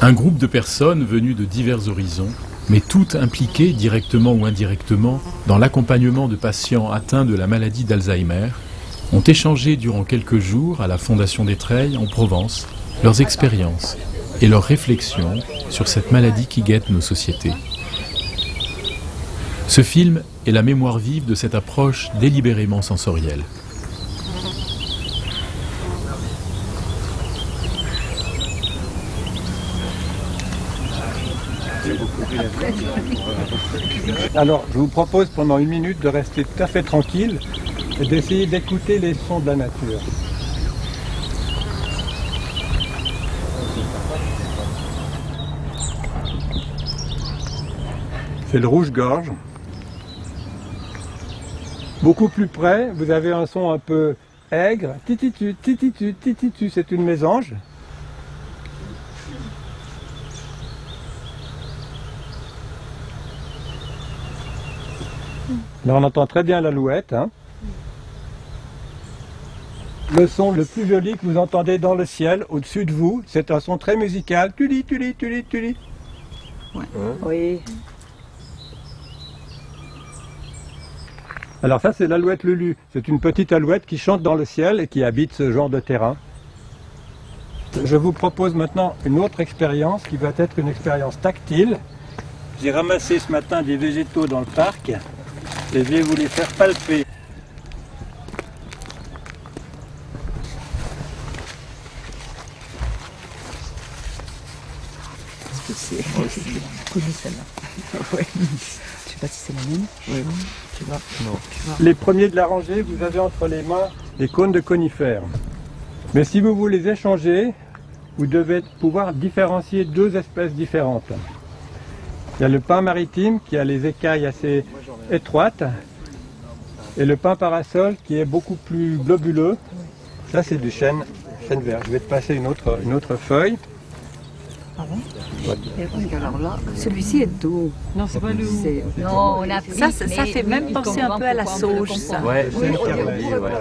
Un groupe de personnes venues de divers horizons, mais toutes impliquées directement ou indirectement dans l'accompagnement de patients atteints de la maladie d'Alzheimer, ont échangé durant quelques jours à la Fondation des Treilles en Provence leurs expériences et leurs réflexions sur cette maladie qui guette nos sociétés. Ce film est la mémoire vive de cette approche délibérément sensorielle. Alors, je vous propose pendant 1 minute de rester tout à fait tranquille et d'essayer d'écouter les sons de la nature. C'est le rouge-gorge. Beaucoup plus près, vous avez un son un peu aigre. Tititu, tititu, tititu, c'est une mésange. Là, on entend très bien l'alouette. Hein. Le son le plus joli que vous entendez dans le ciel, au-dessus de vous, c'est un son très musical. Tuli, tuli, tuli, tuli. Ouais. Oui. Alors ça, c'est l'alouette Lulu. C'est une petite alouette qui chante dans le ciel et qui habite ce genre de terrain. Je vous propose maintenant une autre expérience qui va être une expérience tactile. J'ai ramassé ce matin des végétaux dans le parc et je vais vous les faire palper. Qu'est-ce que c'est? Je connais celle-là. Ouais. Je sais pas si c'est la mienne. Oui. Tu vois? Non. Les premiers de la rangée, vous avez entre les mains des cônes de conifères. Mais si vous voulez échanger, vous devez pouvoir différencier 2 espèces différentes. Il y a le pin maritime qui a les écailles assez étroites et le pin parasol qui est beaucoup plus globuleux. Ça, c'est du chêne vert. Je vais te passer une autre feuille. Ah bon? Alors là, celui-ci est doux. Non, c'est pas doux. Non, on a pris, ça fait même penser un peu à la sauge, ça. Ouais, c'est le carnavier, ouais.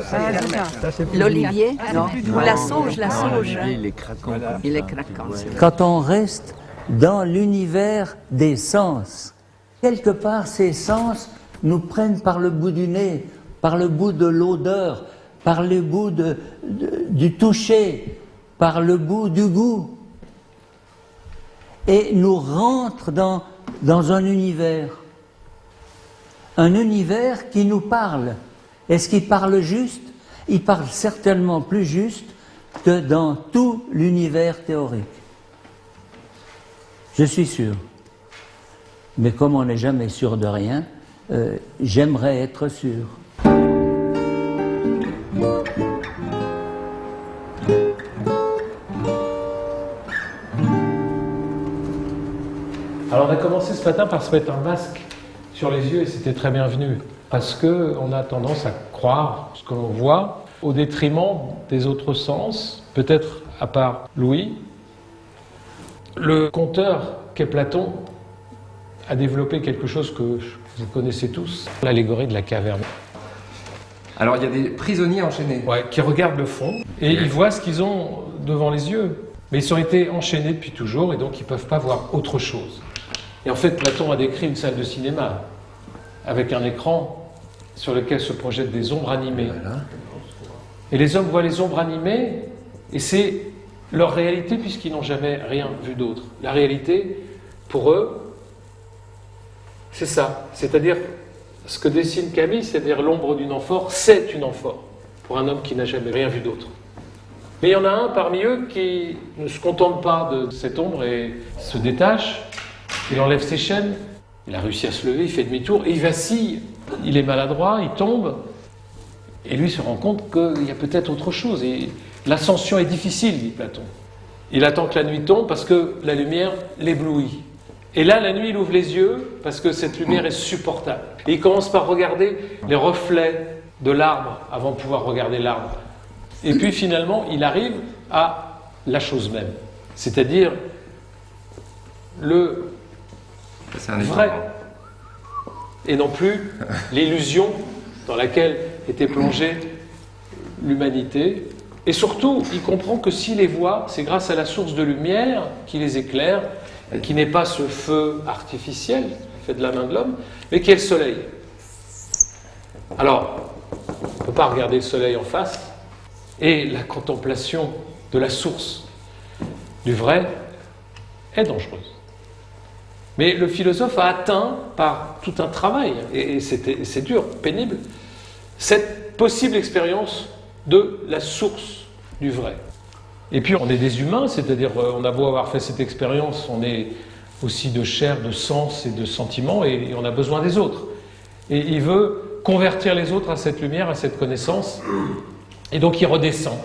L'olivier, non? Ou la sauge, L'olivier, il est craquant. Il est craquant. Quand on reste dans l'univers des sens, quelque part ces sens nous prennent par le bout du nez, par le bout de l'odeur, par le bout du toucher, par le bout du goût, et nous rentrent dans un univers qui nous parle. Est-ce qu'il parle juste? Il parle certainement plus juste que dans tout l'univers théorique. Je suis sûr. Mais comme on n'est jamais sûr de rien, j'aimerais être sûr. Alors on a commencé ce matin par se mettre un masque sur les yeux et c'était très bienvenu. Parce qu'on a tendance à croire ce que l'on voit au détriment des autres sens, peut-être à part Louis. Le conteur qu'est Platon a développé quelque chose que vous connaissez tous, l'allégorie de la caverne. Alors il y a des prisonniers enchaînés. Ouais, qui regardent le fond et ils voient ce qu'ils ont devant les yeux. Mais ils ont été enchaînés depuis toujours et donc ils ne peuvent pas voir autre chose. Et en fait, Platon a décrit une salle de cinéma avec un écran sur lequel se projettent des ombres animées. Voilà. Et les hommes voient les ombres animées et c'est leur réalité puisqu'ils n'ont jamais rien vu d'autre. La réalité, pour eux, c'est ça. C'est-à-dire, ce que dessine Camille, c'est-à-dire l'ombre d'une amphore, c'est une amphore pour un homme qui n'a jamais rien vu d'autre. Mais il y en a un parmi eux qui ne se contente pas de cette ombre et se détache. Il enlève ses chaînes, il a réussi à se lever, il fait demi-tour et il vacille. Il est maladroit, il tombe. Et lui se rend compte qu'il y a peut-être autre chose. Et l'ascension est difficile, dit Platon. Il attend que la nuit tombe parce que la lumière l'éblouit. Et là, la nuit, il ouvre les yeux parce que cette lumière est supportable. Et il commence par regarder les reflets de l'arbre avant de pouvoir regarder l'arbre. Et puis finalement, il arrive à la chose même. C'est-à-dire le vrai. Et non plus l'illusion dans laquelle était plongée l'humanité Et surtout, il comprend que s'il les voit, c'est grâce à la source de lumière qui les éclaire, et qui n'est pas ce feu artificiel, fait de la main de l'homme, mais qui est le soleil. Alors, on ne peut pas regarder le soleil en face, et la contemplation de la source du vrai est dangereuse. Mais le philosophe a atteint, par tout un travail, et c'est dur, pénible, cette possible expérience de la source du vrai. Et puis on est des humains, c'est-à-dire on a beau avoir fait cette expérience, on est aussi de chair, de sens et de sentiments, et on a besoin des autres. Et il veut convertir les autres à cette lumière, à cette connaissance, et donc il redescend.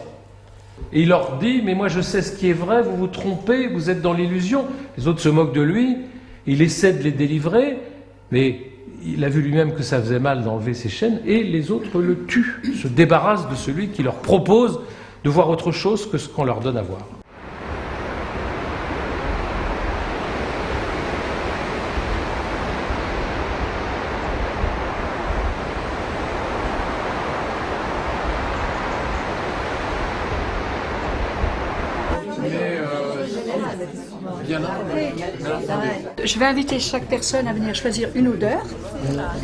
Et il leur dit, mais moi je sais ce qui est vrai, vous vous trompez, vous êtes dans l'illusion. Les autres se moquent de lui, il essaie de les délivrer, mais il a vu lui-même que ça faisait mal d'enlever ses chaînes, et les autres le tuent, se débarrassent de celui qui leur propose de voir autre chose que ce qu'on leur donne à voir. Je vais inviter chaque personne à venir choisir une odeur.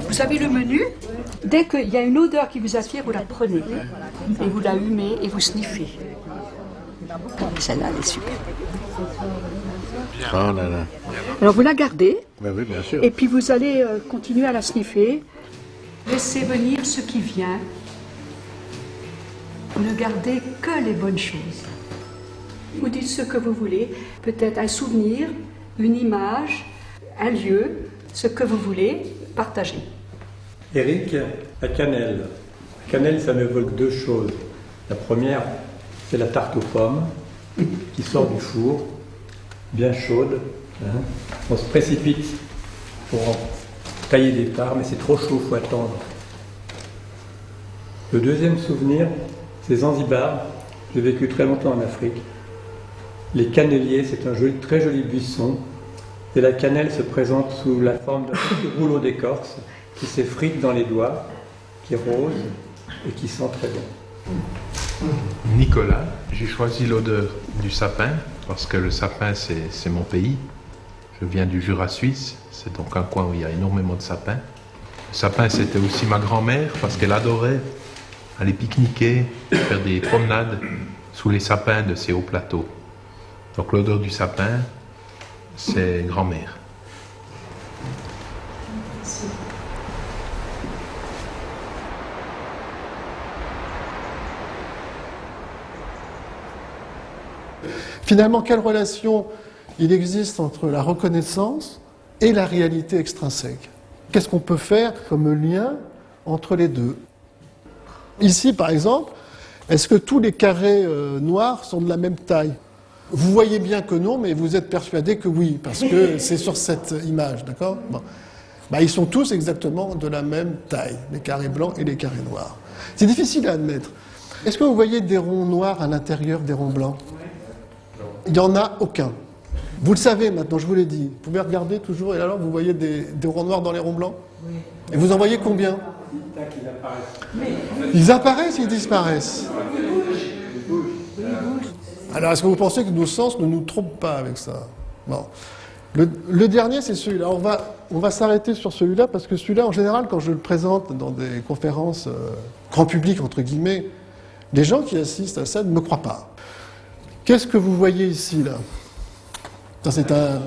Vous avez le menu. Dès qu'il y a une odeur qui vous attire, vous la prenez et vous la humez et vous sniffez. Celle-là, elle est super. Oh là là. Alors vous la gardez Ben oui, bien sûr. et puis vous allez continuer à la sniffer. Laissez venir ce qui vient. Ne gardez que les bonnes choses. Vous dites ce que vous voulez, peut-être un souvenir, une image, un lieu, ce que vous voulez, partagez. Éric, la cannelle. La cannelle, ça m'évoque deux choses. La première, c'est la tarte aux pommes qui sort du four, bien chaude. Hein. On se précipite pour en tailler des parts, mais c'est trop chaud, il faut attendre. Le deuxième souvenir, c'est Zanzibar. J'ai vécu très longtemps en Afrique. Les canneliers, c'est un très joli buisson. Et la cannelle se présente sous la forme d'un petit rouleau d'écorce qui s'effrite dans les doigts, qui est rose et qui sent très bon. Nicolas, j'ai choisi l'odeur du sapin parce que le sapin c'est mon pays. Je viens du Jura suisse, c'est donc un coin où il y a énormément de sapins. Le sapin c'était aussi ma grand-mère parce qu'elle adorait aller pique-niquer, faire des promenades sous les sapins de ces hauts plateaux. Donc l'odeur du sapin, c'est grand-mère. Finalement, quelle relation il existe entre la reconnaissance et la réalité extrinsèque? Qu'est-ce qu'on peut faire comme lien entre les deux? Ici, par exemple, est-ce que tous les carrés noirs sont de la même taille? Vous voyez bien que non, mais vous êtes persuadé que oui, parce que c'est sur cette image, d'accord? Bon. Bah, ils sont tous exactement de la même taille, les carrés blancs et les carrés noirs. C'est difficile à admettre. Est-ce que vous voyez des ronds noirs à l'intérieur des ronds blancs? Il n'y en a aucun. Vous le savez maintenant, je vous l'ai dit. Vous pouvez regarder toujours, et alors vous voyez des ronds noirs dans les ronds blancs? Et vous en voyez combien? Ils apparaissent, ils disparaissent. Alors, est-ce que vous pensez que nos sens ne nous trompent pas avec ça? Bon. Le dernier, c'est celui-là. On va s'arrêter sur celui-là, parce que celui-là, en général, quand je le présente dans des conférences grand public, entre guillemets, les gens qui assistent à ça ne me croient pas. Qu'est-ce que vous voyez ici, là? Ça, c'est un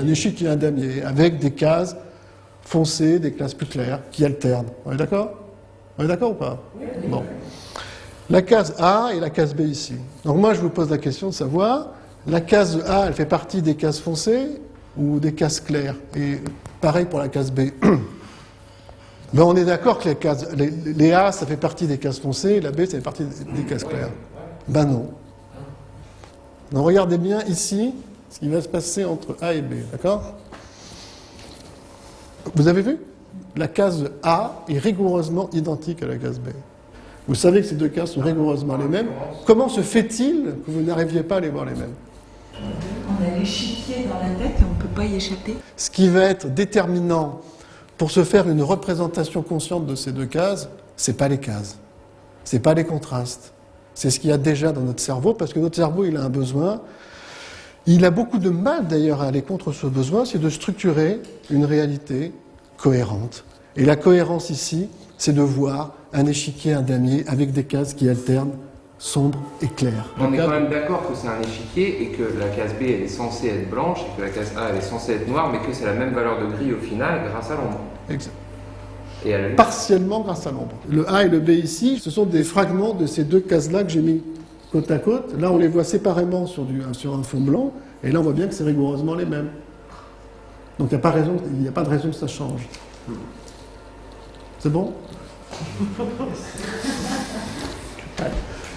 échiquier, un damier, avec des cases foncées, des cases plus claires, qui alternent. On est d'accord? On est d'accord ou pas? Bon. La case A et la case B ici. Donc moi, je vous pose la question de savoir, la case A, elle fait partie des cases foncées ou des cases claires? Et pareil pour la case B. Mais on est d'accord que les A, ça fait partie des cases foncées, et la B, ça fait partie des cases claires. Ben non. Donc regardez bien ici ce qui va se passer entre A et B, d'accord? Vous avez vu? La case A est rigoureusement identique à la case B. Vous savez que ces deux cases sont rigoureusement les mêmes. Comment se fait-il que vous n'arriviez pas à les voir les mêmes? On a l'échiquier dans la tête et on ne peut pas y échapper. Ce qui va être déterminant pour se faire une représentation consciente de ces deux cases, c'est pas les cases, c'est pas les contrastes, C'est ce qu'il y a déjà dans notre cerveau, parce que notre cerveau, il a un besoin. Il a beaucoup de mal, d'ailleurs, à aller contre ce besoin, c'est de structurer une réalité cohérente. Et la cohérence ici, c'est de voir un échiquier, un damier, avec des cases qui alternent sombre et clair. On est quand même d'accord que c'est un échiquier et que la case B elle est censée être blanche et que la case A elle est censée être noire, mais que c'est la même valeur de gris au final grâce à l'ombre. Exact. Et à la... Partiellement grâce à l'ombre. Le A et le B ici, ce sont des fragments de ces deux cases-là que j'ai mis côte à côte. Là, on les voit séparément sur un fond blanc, et là, on voit bien que c'est rigoureusement les mêmes. Donc, il n'y a pas de raison que ça change. C'est bon?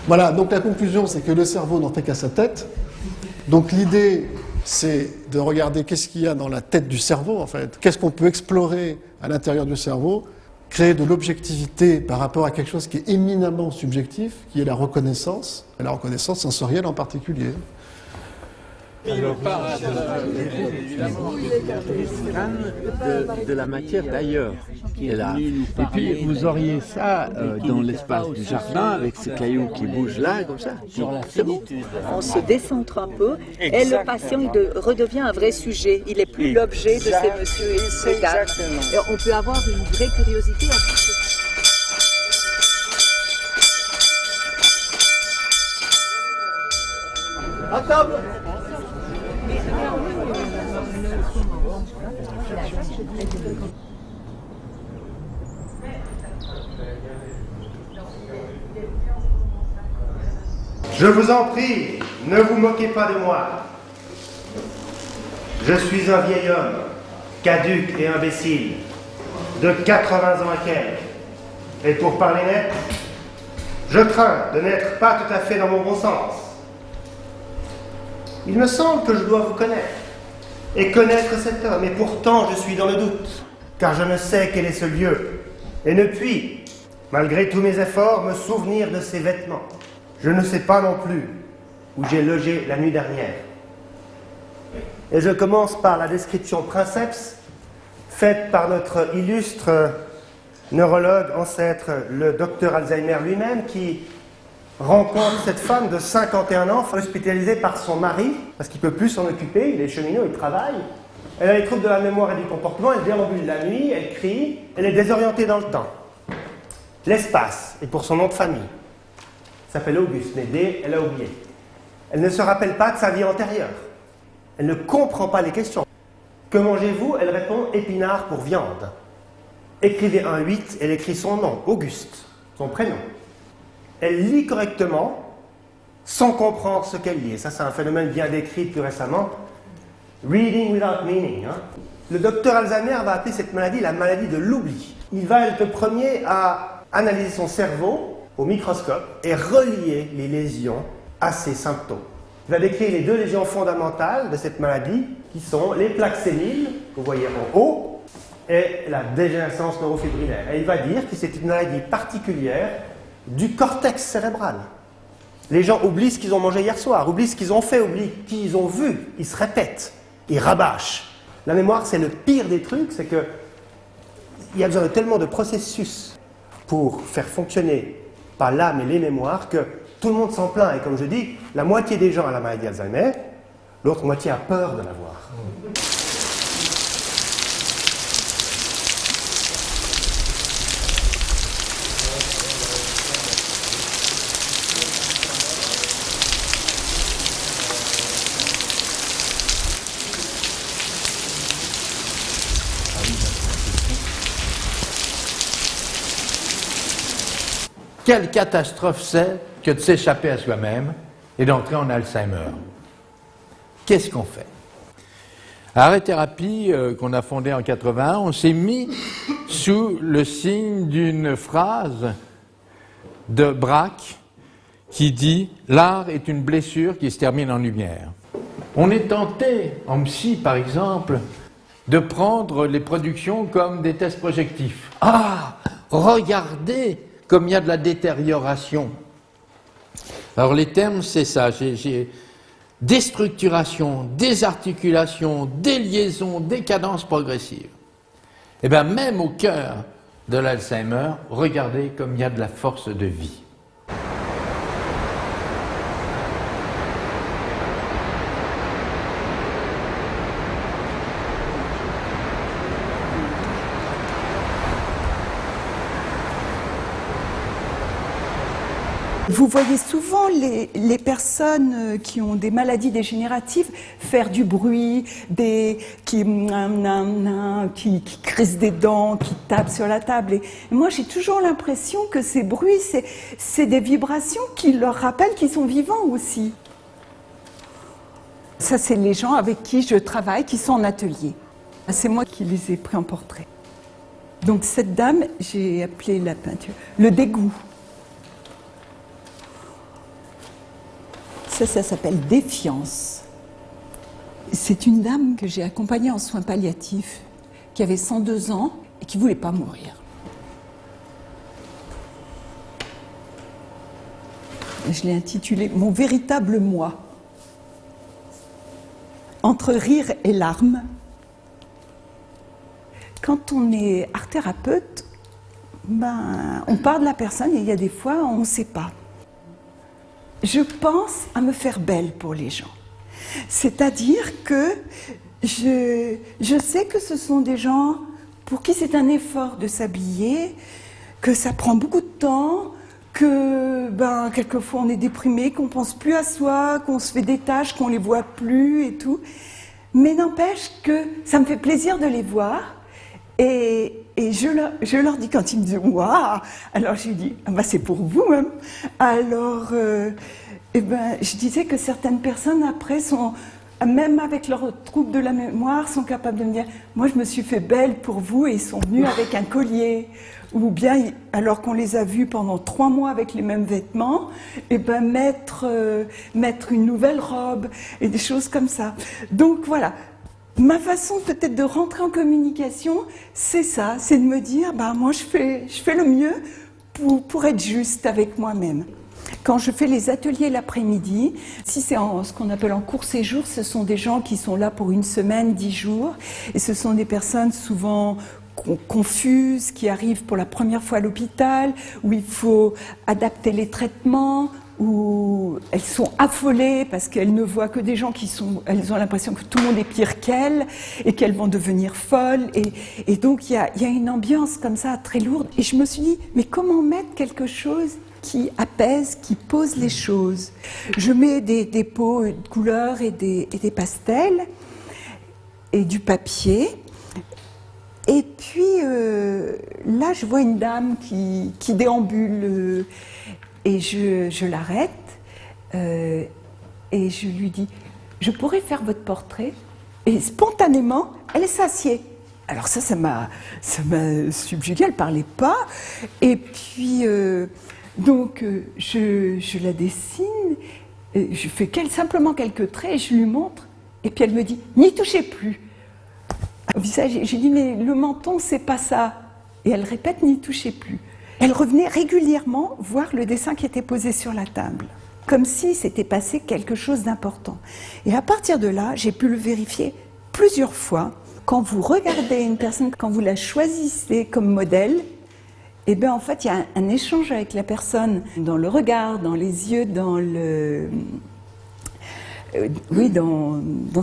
Voilà, donc la conclusion, c'est que le cerveau n'en fait qu'à sa tête. Donc l'idée, c'est de regarder qu'est-ce qu'il y a dans la tête du cerveau, en fait. Qu'est-ce qu'on peut explorer à l'intérieur du cerveau, créer de l'objectivité par rapport à quelque chose qui est éminemment subjectif, qui est la reconnaissance sensorielle en particulier. De la matière d'ailleurs qui est là. Et puis vous auriez ça dans l'espace du jardin avec ces cailloux qui bougent là, comme ça. C'est bon. On se décentre un peu et le patient redevient un vrai sujet. Il n'est plus l'objet de ces messieurs et ces dames. Et on peut avoir une vraie curiosité. À table. Je vous en prie, ne vous moquez pas de moi. Je suis un vieil homme, caduc et imbécile, de 80 ans à quelques. Et pour parler net, je crains de n'être pas tout à fait dans mon bon sens. Il me semble que je dois vous connaître, et connaître cet homme, et pourtant je suis dans le doute, car je ne sais quel est ce lieu, et ne puis, malgré tous mes efforts, me souvenir de ses vêtements. Je ne sais pas non plus où j'ai logé la nuit dernière. Et je commence par la description princeps faite par notre illustre neurologue ancêtre, le docteur Alzheimer lui-même, qui rencontre cette femme de 51 ans, hospitalisée par son mari, parce qu'il ne peut plus s'en occuper, il est cheminot, il travaille. Elle a les troubles de la mémoire et du comportement, elle déambule la nuit, elle crie, elle est désorientée dans le temps. L'espace, et pour son nom de famille, s'appelle Auguste, mais D, elle a oublié. Elle ne se rappelle pas de sa vie antérieure. Elle ne comprend pas les questions. Que mangez-vous? Elle répond épinards pour viande. Écrivez un 8, elle écrit son nom, Auguste, son prénom. Elle lit correctement, sans comprendre ce qu'elle lit. Et ça, c'est un phénomène bien décrit plus récemment. Reading without meaning. Hein. Le docteur Alzheimer va appeler cette maladie la maladie de l'oubli. Il va être le premier à analyser son cerveau au microscope et relier les lésions à ces symptômes. Il va décrire les deux lésions fondamentales de cette maladie, qui sont les plaques séniles, que vous voyez en haut, et la dégénérescence neurofibrillaire. Et il va dire que c'est une maladie particulière du cortex cérébral. Les gens oublient ce qu'ils ont mangé hier soir, oublient ce qu'ils ont fait, oublient qui ils ont vu, ils se répètent, ils rabâchent. La mémoire, c'est le pire des trucs, c'est que il y a besoin de tellement de processus pour faire fonctionner par l'âme et les mémoires que tout le monde s'en plaint. Et comme je dis, la moitié des gens a la maladie d'Alzheimer, l'autre moitié a peur de l'avoir. Quelle catastrophe c'est que de s'échapper à soi-même et d'entrer en Alzheimer. Qu'est-ce qu'on fait? À Arrêt Thérapie, qu'on a fondé en 81, on s'est mis sous le signe d'une phrase de Braque qui dit « L'art est une blessure qui se termine en lumière ». On est tenté, en psy par exemple, de prendre les productions comme des tests projectifs. Ah, regardez comme il y a de la détérioration. Alors les termes, c'est ça, j'ai déstructuration, désarticulation, déliaison, décadence progressive. Et bien même au cœur de l'Alzheimer, regardez comme il y a de la force de vie. Vous voyez souvent les personnes qui ont des maladies dégénératives faire du bruit, qui crissent des dents, qui tapent sur la table. Et moi, j'ai toujours l'impression que ces bruits, c'est des vibrations qui leur rappellent qu'ils sont vivants aussi. Ça, c'est les gens avec qui je travaille, qui sont en atelier. C'est moi qui les ai pris en portrait. Donc cette dame, j'ai appelé la peinture le dégoût. Ça s'appelle défiance. C'est une dame que j'ai accompagnée en soins palliatifs, qui avait 102 ans et qui ne voulait pas mourir. Je l'ai intitulée « Mon véritable moi ». Entre rire et larmes. Quand on est art-thérapeute, on parle de la personne et il y a des fois, on ne sait pas. Je pense à me faire belle pour les gens. C'est-à-dire que je sais que ce sont des gens pour qui c'est un effort de s'habiller, que ça prend beaucoup de temps, que quelquefois on est déprimé, qu'on ne pense plus à soi, qu'on se fait des tâches, qu'on ne les voit plus et tout. Mais n'empêche que ça me fait plaisir de les voir. Et je leur dis quand ils me disent « Waouh !» Alors je lui dis « c'est pour vous même !» Alors, je disais que certaines personnes après sont, même avec leur trouble de la mémoire, sont capables de me dire « Moi je me suis fait belle pour vous » et ils sont venus avec un collier. Ou bien, alors qu'on les a vus pendant 3 mois avec les mêmes vêtements, mettre une nouvelle robe et des choses comme ça. Donc voilà. Ma façon peut-être de rentrer en communication, c'est ça, c'est de me dire, moi je fais le mieux pour être juste avec moi-même. Quand je fais les ateliers l'après-midi, si c'est ce qu'on appelle en court séjour, ce sont des gens qui sont là pour 1 semaine, 10 jours, et ce sont des personnes souvent confuses, qui arrivent pour la première fois à l'hôpital, où il faut adapter les traitements, où elles sont affolées parce qu'elles ne voient que des gens elles ont l'impression que tout le monde est pire qu'elles et qu'elles vont devenir folles. Et donc il y a une ambiance comme ça très lourde. Et je me suis dit, mais comment mettre quelque chose qui apaise, qui pose les choses? Je mets des pots de couleurs et des pastels et du papier. Et puis là, je vois une dame qui déambule. Et je l'arrête et je lui dis « Je pourrais faire votre portrait ?» Et spontanément, elle s'assied. Alors ça m'a subjuguée, elle ne parlait pas. Et puis, je la dessine, et je fais simplement quelques traits et je lui montre. Et puis elle me dit « N'y touchez plus !» Au visage, j'ai dit « Mais le menton, c'est pas ça !» Et elle répète « N'y touchez plus !» Elle revenait régulièrement voir le dessin qui était posé sur la table, comme si s'était passé quelque chose d'important. Et à partir de là, j'ai pu le vérifier plusieurs fois. Quand vous regardez une personne, quand vous la choisissez comme modèle, en fait, il y a un échange avec la personne, dans le regard, dans les yeux, dans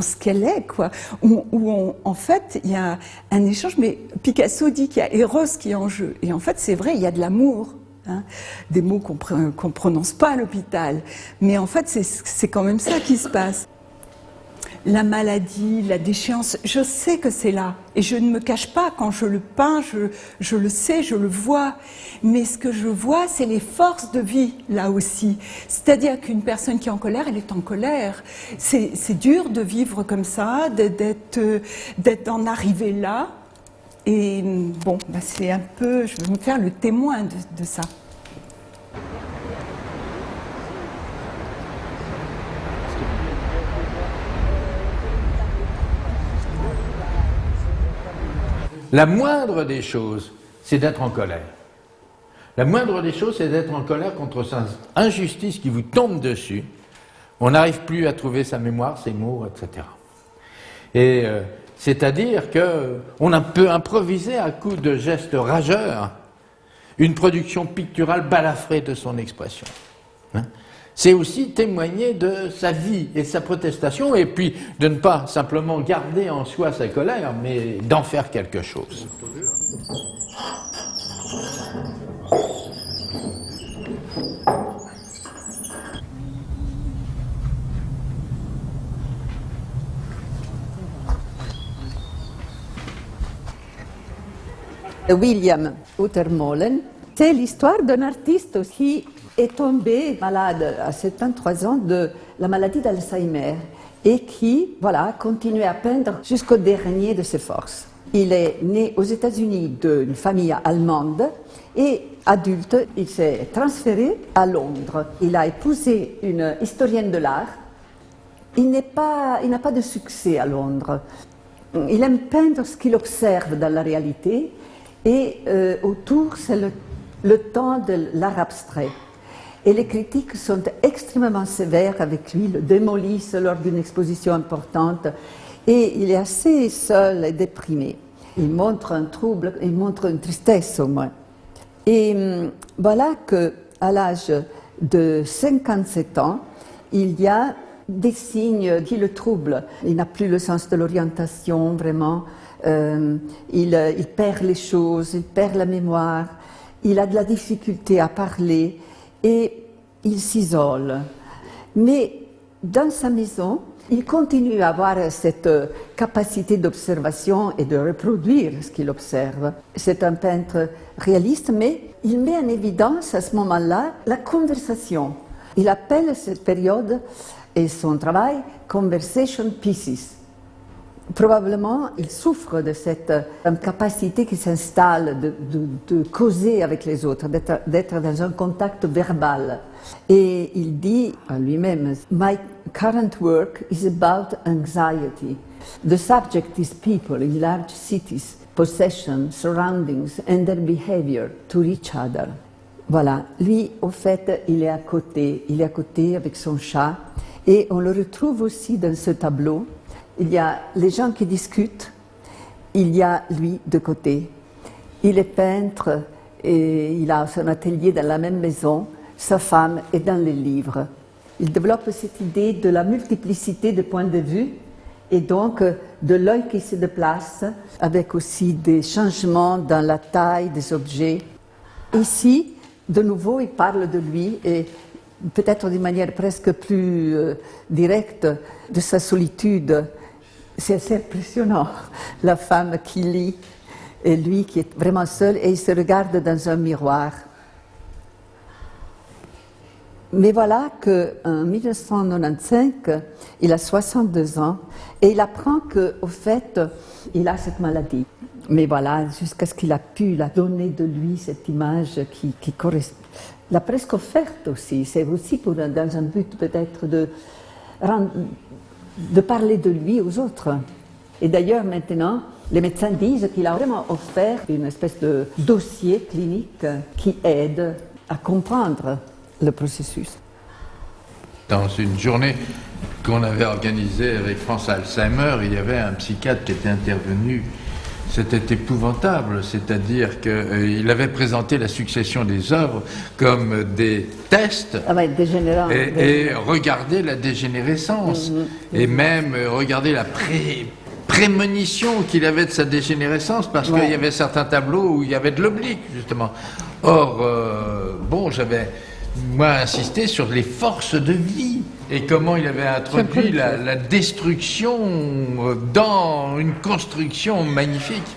ce qu'elle est, quoi. En fait, il y a un échange, mais Picasso dit qu'il y a Eros qui est en jeu. Et en fait, c'est vrai, il y a de l'amour. Des mots qu'on ne prononce pas à l'hôpital. Mais en fait, c'est quand même ça qui se passe. La maladie, la déchéance, je sais que c'est là. Et je ne me cache pas, quand je le peins, je le sais, je le vois. Mais ce que je vois, c'est les forces de vie, là aussi. C'est-à-dire qu'une personne qui est en colère, elle est en colère. C'est dur de vivre comme ça, d'en arriver là. Et bon, c'est un peu, je vais me faire le témoin de ça. La moindre des choses, c'est d'être en colère. La moindre des choses, c'est d'être en colère contre cette injustice qui vous tombe dessus. On n'arrive plus à trouver sa mémoire, ses mots, etc. Et c'est-à-dire qu'on peut improviser à coups de gestes rageurs une production picturale balafrée de son expression. C'est aussi témoigner de sa vie et de sa protestation, et puis de ne pas simplement garder en soi sa colère, mais d'en faire quelque chose. William Utermohlen, c'est l'histoire d'un artiste qui est tombé malade à 73 ans de la maladie d'Alzheimer et qui, voilà, continuait à peindre jusqu'au dernier de ses forces. Il est né aux États-Unis d'une famille allemande et adulte, il s'est transféré à Londres. Il a épousé une historienne de l'art. Il n'a pas de succès à Londres. Il aime peindre ce qu'il observe dans la réalité et autour, c'est le temps de l'art abstrait. Et les critiques sont extrêmement sévères avec lui, le démolissent lors d'une exposition importante et il est assez seul et déprimé. Il montre un trouble, il montre une tristesse au moins. Et voilà qu'à l'âge de 57 ans, il y a des signes qui le troublent. Il n'a plus le sens de l'orientation, vraiment. Il perd les choses, il perd la mémoire, il a de la difficulté à parler et il s'isole. Mais dans sa maison, il continue à avoir cette capacité d'observation et de reproduire ce qu'il observe. C'est un peintre réaliste, mais il met en évidence à ce moment-là la conversation. Il appelle cette période et son travail « conversation pieces ». Probablement, il souffre de cette capacité qui s'installe de causer avec les autres, d'être dans un contact verbal. Et il dit à lui-même « My current work is about anxiety. The subject is people in large cities, possession, surroundings and their behavior to each other. » Voilà, lui, au fait, il est à côté avec son chat. Et on le retrouve aussi dans ce tableau. Il y a les gens qui discutent, il y a lui de côté. Il est peintre et il a son atelier dans la même maison, sa femme est dans les livres. Il développe cette idée de la multiplicité de points de vue et donc de l'œil qui se déplace, avec aussi des changements dans la taille des objets. Ici, de nouveau, il parle de lui et peut-être d'une manière presque plus directe de sa solitude. C'est assez impressionnant, la femme qui lit et lui qui est vraiment seul et il se regarde dans un miroir. Mais voilà qu'en 1995, il a 62 ans et il apprend qu'au fait, il a cette maladie. Mais voilà, jusqu'à ce qu'il a pu la donner de lui, cette image qui correspond. Il l'a presque offerte aussi, c'est aussi dans un but peut-être de parler de lui aux autres. Et d'ailleurs maintenant, les médecins disent qu'il a vraiment offert une espèce de dossier clinique qui aide à comprendre le processus. Dans une journée qu'on avait organisée avec France Alzheimer, il y avait un psychiatre qui était intervenu. C'était épouvantable, c'est-à-dire qu'il avait présenté la succession des œuvres comme des tests et regarder la dégénérescence et même regarder la prémonition qu'il avait de sa dégénérescence parce qu'il y avait certains tableaux où il y avait de l'oblique justement. Or, j'avais moi insisté sur les forces de vie et comment il avait introduit la destruction dans une construction magnifique.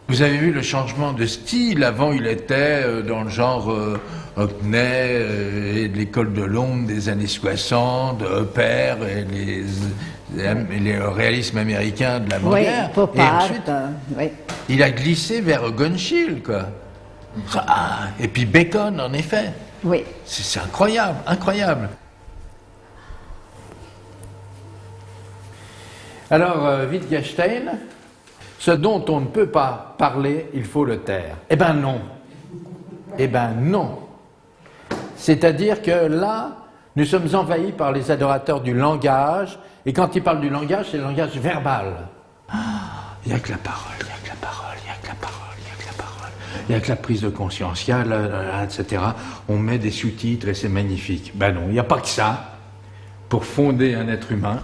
Vous avez vu le changement de style. Avant, il était dans le genre Hockney et de l'école de Londres des années 60, Hopper et les réalismes américains de l'avant-guerre. Et ensuite, il a glissé vers Gunchill, quoi. Et puis Bacon, en effet. Oui. C'est incroyable, incroyable. Alors, Wittgenstein, ce dont on ne peut pas parler, il faut le taire. Eh ben non. Eh ben non. C'est-à-dire que là, nous sommes envahis par les adorateurs du langage, et quand ils parlent du langage, c'est le langage verbal. Il n'y a que la parole, il n'y a que la parole, il n'y a que la parole, il n'y a que la parole. Il n'y a que la prise de conscience, etc. On met des sous-titres et c'est magnifique. Ben non, il n'y a pas que ça pour fonder un être humain.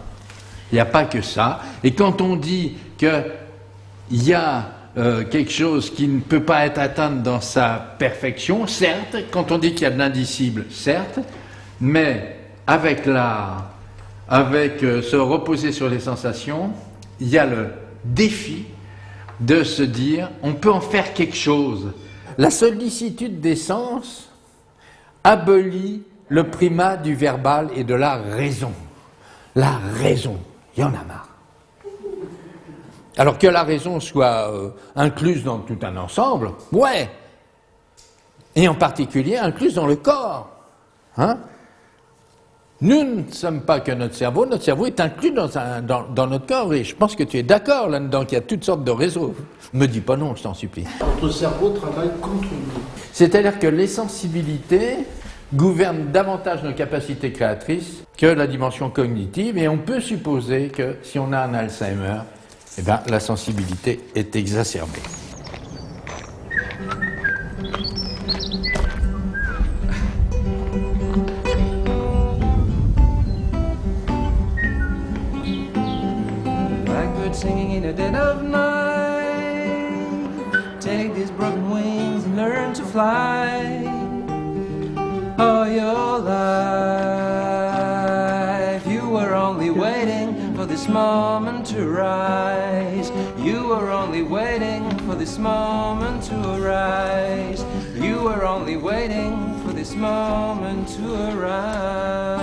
Il n'y a pas que ça. Et quand on dit qu'il y a quelque chose qui ne peut pas être atteint dans sa perfection, certes, quand on dit qu'il y a de l'indicible, certes, mais avec l'art, avec se reposer sur les sensations, il y a le défi de se dire on peut en faire quelque chose. La sollicitude des sens abolit le primat du verbal et de la raison. La raison, il y en a marre. Alors que la raison soit incluse dans tout un ensemble, ouais, et en particulier incluse dans le corps. Hein? Nous ne sommes pas que notre cerveau est inclus dans notre corps, et je pense que tu es d'accord là-dedans, qu'il y a toutes sortes de réseaux. Ne me dis pas non, je t'en supplie. Notre cerveau travaille contre nous. C'est-à-dire que les sensibilités gouvernent davantage nos capacités créatrices que la dimension cognitive, et on peut supposer que si on a un Alzheimer, eh bien, la sensibilité est exacerbée. Singing in the dead of night, take these broken wings and learn to fly. All your life you were only waiting for this moment to rise. You were only waiting for this moment to arise. You were only waiting for this moment to arise.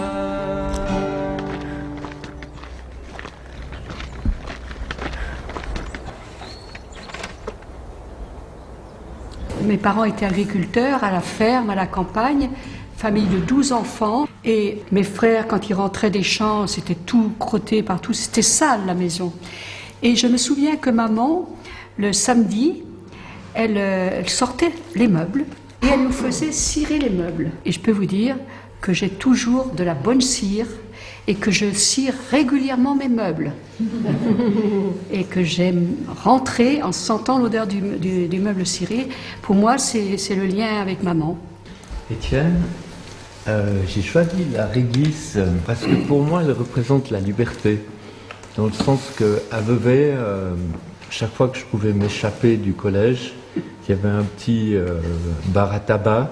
Mes parents étaient agriculteurs à la ferme, à la campagne, famille de 12 enfants. Et mes frères, quand ils rentraient des champs, c'était tout crotté partout, c'était sale la maison. Et je me souviens que maman, le samedi, elle sortait les meubles et elle nous faisait cirer les meubles. Et je peux vous dire que j'ai toujours de la bonne cire et que je cire régulièrement mes meubles. Et que j'aime rentrer en sentant l'odeur du meuble ciré. Pour moi, c'est le lien avec maman. Étienne, j'ai choisi la réglisse parce que pour moi, elle représente la liberté. Dans le sens qu'à Vevey, chaque fois que je pouvais m'échapper du collège, il y avait un petit bar à tabac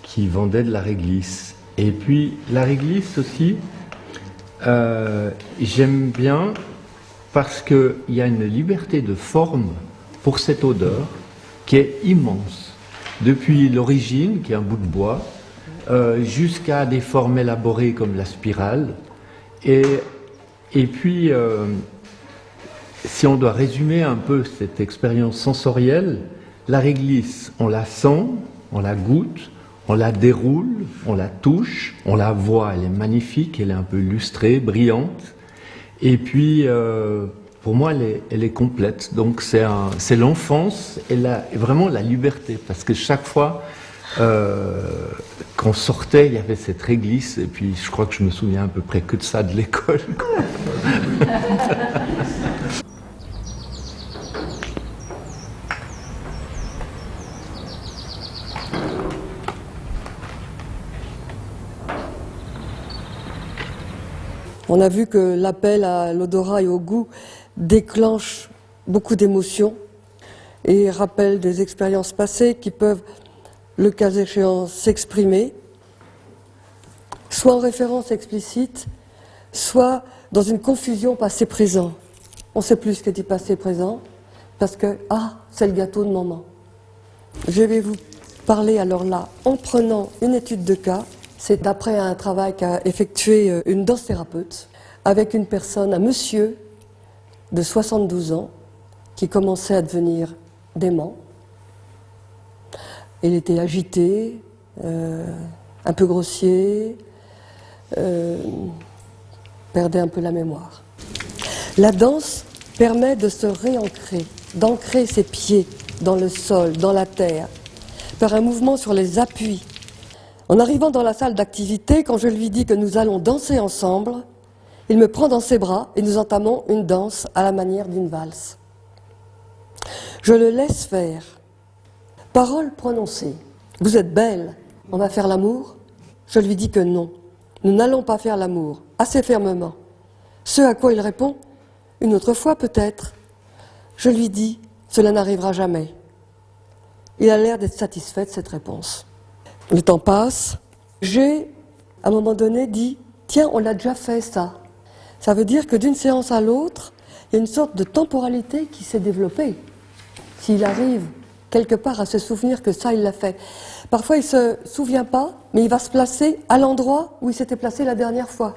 qui vendait de la réglisse. Et puis, la réglisse aussi, j'aime bien parce qu'il y a une liberté de forme pour cette odeur qui est immense. Depuis l'origine, qui est un bout de bois, jusqu'à des formes élaborées comme la spirale. Et puis, si on doit résumer un peu cette expérience sensorielle, la réglisse, on la sent, on la goûte, on la déroule, on la touche, on la voit, elle est magnifique, elle est un peu lustrée, brillante. Et puis, pour moi, elle est complète. Donc, c'est l'enfance et vraiment la liberté. Parce que chaque fois qu'on sortait, il y avait cette réglisse. Et puis, je crois que je me souviens à peu près que de ça de l'école. On a vu que l'appel à l'odorat et au goût déclenche beaucoup d'émotions et rappelle des expériences passées qui peuvent, le cas échéant, s'exprimer, soit en référence explicite, soit dans une confusion passé-présent. On ne sait plus ce que dit passé-présent, parce que, c'est le gâteau de maman. Je vais vous parler alors là, en prenant une étude de cas. C'est après un travail qu'a effectué une danse thérapeute avec une personne, un monsieur de 72 ans qui commençait à devenir dément. Il était agité, un peu grossier, perdait un peu la mémoire. La danse permet de se réancrer, d'ancrer ses pieds dans le sol, dans la terre, par un mouvement sur les appuis. En arrivant dans la salle d'activité, quand je lui dis que nous allons danser ensemble, il me prend dans ses bras et nous entamons une danse à la manière d'une valse. Je le laisse faire. Parole prononcée. Vous êtes belle, on va faire l'amour? Je lui dis que non, nous n'allons pas faire l'amour, assez fermement. Ce à quoi il répond, une autre fois peut-être. Je lui dis, cela n'arrivera jamais. Il a l'air d'être satisfait de cette réponse. Le temps passe. J'ai, à un moment donné, dit « Tiens, on l'a déjà fait, ça ». Ça veut dire que d'une séance à l'autre, il y a une sorte de temporalité qui s'est développée. s'il arrive quelque part à se souvenir que ça, il l'a fait. Parfois, il ne se souvient pas, mais il va se placer à l'endroit où il s'était placé la dernière fois.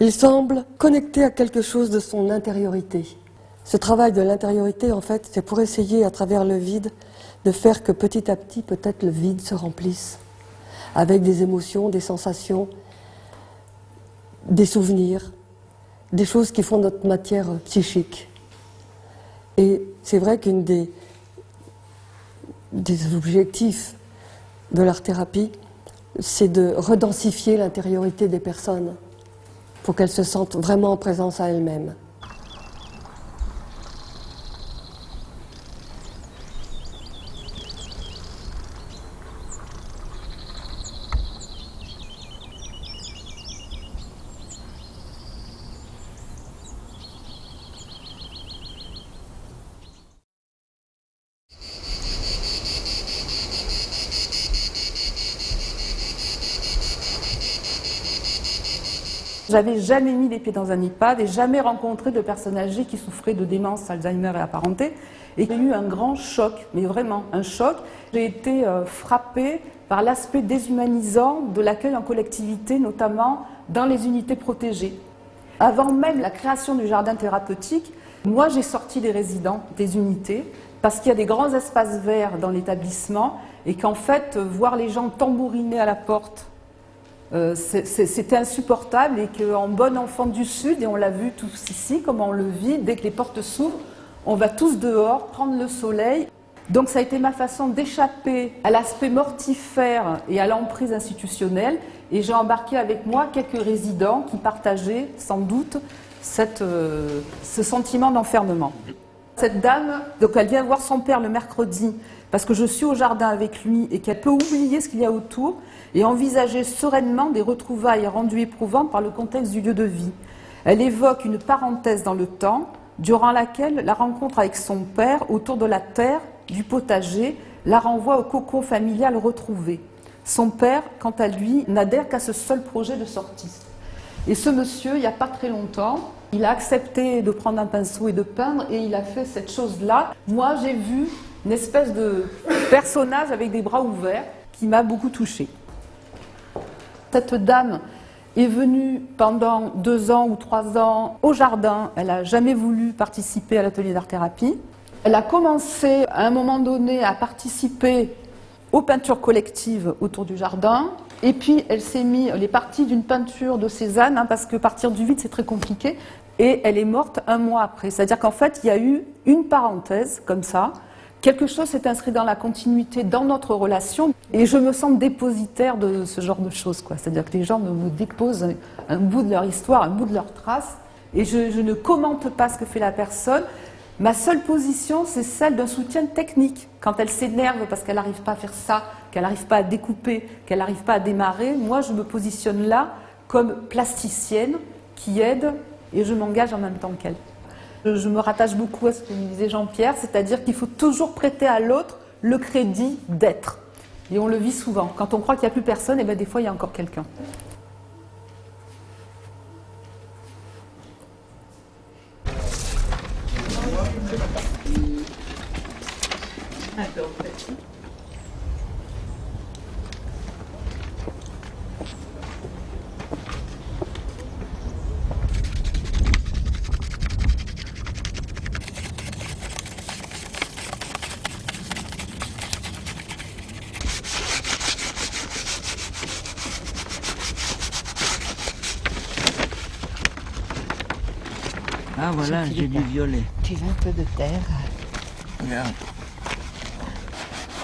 Il semble connecté à quelque chose de son intériorité. Ce travail de l'intériorité, en fait, c'est pour essayer, à travers le vide, de faire que petit à petit, peut-être, le vide se remplisse avec des émotions, des sensations, des souvenirs, des choses qui font notre matière psychique. Et c'est vrai qu'une des objectifs de l'art-thérapie, c'est de redensifier l'intériorité des personnes pour qu'elles se sentent vraiment en présence à elles-mêmes. J'avais jamais mis les pieds dans un EHPAD et jamais rencontré de personnes âgées qui souffraient de démence, Alzheimer et apparentée. Et j'ai eu un grand choc, mais vraiment un choc. J'ai été frappée par l'aspect déshumanisant de l'accueil en collectivité, notamment dans les unités protégées. Avant même la création du jardin thérapeutique, moi j'ai sorti les résidents des unités parce qu'il y a des grands espaces verts dans l'établissement et qu'en fait, voir les gens tambouriner à la porte, c'était insupportable et qu'en bon enfant du Sud, et on l'a vu tous ici, comment on le vit, dès que les portes s'ouvrent, on va tous dehors prendre le soleil. Donc ça a été ma façon d'échapper à l'aspect mortifère et à l'emprise institutionnelle, et j'ai embarqué avec moi quelques résidents qui partageaient sans doute ce sentiment d'enfermement. Cette dame, donc elle vient voir son père le mercredi parce que je suis au jardin avec lui et qu'elle peut oublier ce qu'il y a autour et envisager sereinement des retrouvailles rendues éprouvantes par le contexte du lieu de vie. Elle évoque une parenthèse dans le temps durant laquelle la rencontre avec son père autour de la terre, du potager, la renvoie au cocon familial retrouvé. Son père, quant à lui, n'adhère qu'à ce seul projet de sortie. Et ce monsieur, il n'y a pas très longtemps, il a accepté de prendre un pinceau et de peindre et il a fait cette chose-là. Moi, j'ai vu une espèce de personnage avec des bras ouverts qui m'a beaucoup touchée. Cette dame est venue pendant 2 ans ou 3 ans au jardin. Elle n'a jamais voulu participer à l'atelier d'art-thérapie. Elle a commencé à un moment donné à participer aux peintures collectives autour du jardin. Et puis elle s'est mise, elle est partie d'une peinture de Cézanne, parce que partir du vide c'est très compliqué. Et elle est morte 1 mois après. C'est-à-dire qu'en fait il y a eu une parenthèse comme ça. Quelque chose s'est inscrit dans la continuité, dans notre relation, et je me sens dépositaire de ce genre de choses, quoi. C'est-à-dire que les gens me déposent un bout de leur histoire, un bout de leur trace, et je ne commente pas ce que fait la personne. Ma seule position, c'est celle d'un soutien technique. Quand elle s'énerve parce qu'elle n'arrive pas à faire ça, qu'elle n'arrive pas à découper, qu'elle n'arrive pas à démarrer, moi je me positionne là comme plasticienne qui aide, et je m'engage en même temps qu'elle. Je me rattache beaucoup à ce que disait Jean-Pierre, c'est-à-dire qu'il faut toujours prêter à l'autre le crédit d'être. Et on le vit souvent. Quand on croit qu'il n'y a plus personne, et bien des fois il y a encore quelqu'un. Ah voilà, j'ai du violet. Tu veux un peu de terre? Regarde.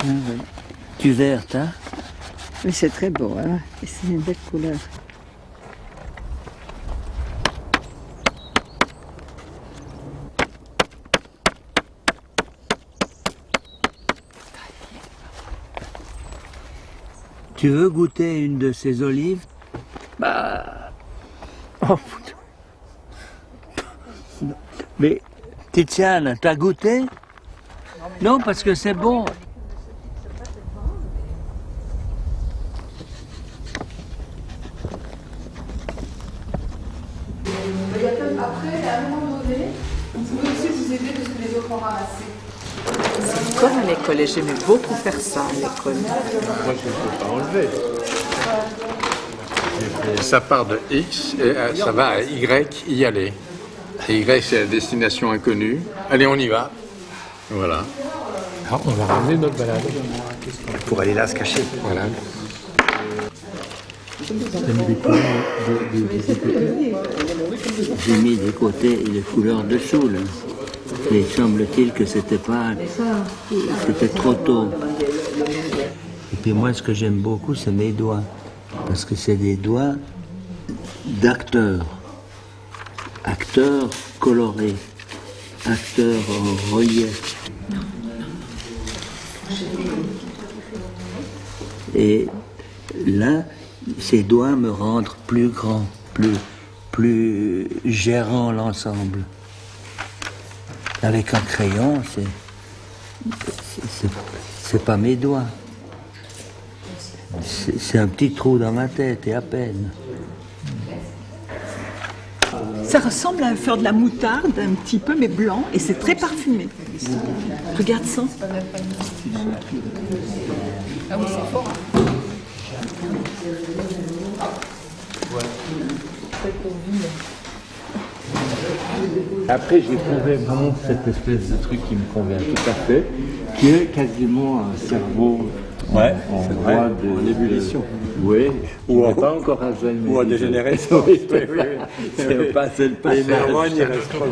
Ah, oui. Du vert, hein? Oui, c'est très beau, hein? Et c'est une belle couleur. Tu veux goûter une de ces olives? Bah... Oh, mais Tiziane, t'as goûté? Non, parce que c'est bon. Après, à un moment donné, vous pouvez aussi vous aider de ce que les autres ont ramassé. C'est comme à l'école et j'aimais beaucoup faire ça à l'école. Moi, je ne peux pas enlever. Ça part de X et ça va à Y, y aller. Et Y, c'est la destination inconnue. Allez, on y va. Voilà. Alors, on va ramener notre balade. Pour aller là se cacher. Voilà. J'ai mis de côté les couleurs dessous, là. Mais semble-t-il que c'était trop tôt. Et puis moi, ce que j'aime beaucoup, c'est mes doigts. Parce que c'est des doigts d'acteurs. Acteurs colorés. Acteurs en relief. Et là, ces doigts me rendent plus grand, plus gérant l'ensemble. Avec un crayon, c'est pas mes doigts. C'est un petit trou dans ma tête et à peine. Ça ressemble à un fleur de la moutarde, un petit peu, mais blanc, et c'est très parfumé. Regarde ça. Ah oui, c'est fort. Après, j'ai trouvé vraiment cette espèce de truc qui me convient tout à fait, qui est quasiment un cerveau en voie de ébullition. Oui, ou pas encore Alzheimer. Ou à dégénérer. Oui, c'est pas le passage. Il reste pas.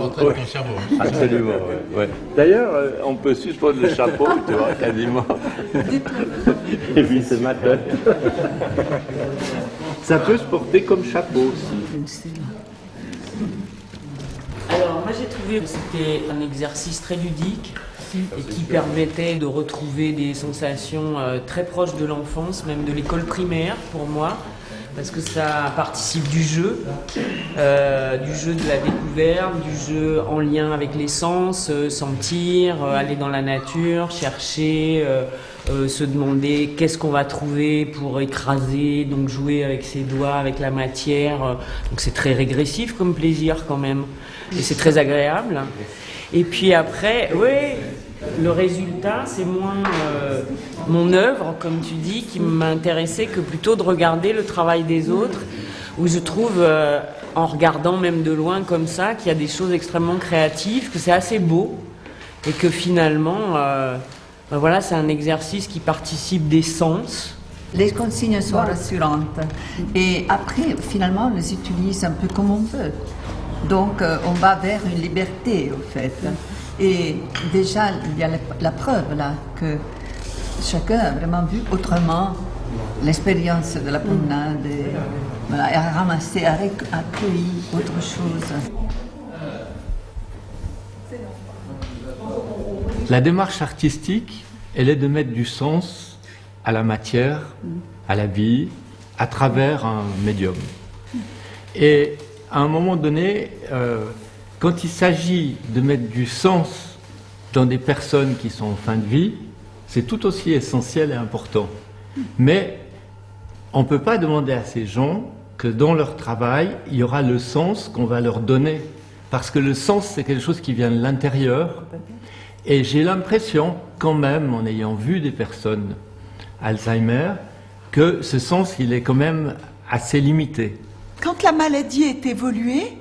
Absolument, oui. D'ailleurs, on peut suspendre le chapeau, tu vois, quasiment. Et puis c'est ma tête. Ça peut se porter comme chapeau aussi. Alors moi j'ai trouvé que c'était un exercice très ludique et qui permettait de retrouver des sensations très proches de l'enfance, même de l'école primaire pour moi, parce que ça participe du jeu de la découverte, du jeu en lien avec les sens, sentir, aller dans la nature, chercher, se demander qu'est-ce qu'on va trouver pour écraser, donc jouer avec ses doigts, avec la matière. Donc c'est très régressif comme plaisir quand même, et c'est très agréable. Et puis après, oui, le résultat, c'est moins mon œuvre, comme tu dis, qui m'intéressait que plutôt de regarder le travail des autres, où je trouve, en regardant même de loin comme ça, qu'il y a des choses extrêmement créatives, que c'est assez beau, et que finalement, voilà, c'est un exercice qui participe des sens. Les consignes sont rassurantes. Et après, finalement, on les utilise un peu comme on veut. Donc, on va vers une liberté, au fait. Et déjà, il y a la preuve, là, que chacun a vraiment vu autrement l'expérience de la promenade et, voilà, et a ramassé, a accueilli autre chose. La démarche artistique, elle est de mettre du sens à la matière, à la vie, à travers un médium. Et à un moment donné, quand il s'agit de mettre du sens dans des personnes qui sont en fin de vie, c'est tout aussi essentiel et important. Mais on ne peut pas demander à ces gens que dans leur travail, il y aura le sens qu'on va leur donner. Parce que le sens, c'est quelque chose qui vient de l'intérieur. Et j'ai l'impression, quand même, en ayant vu des personnes Alzheimer, que ce sens, il est quand même assez limité. Quand la maladie est évoluée,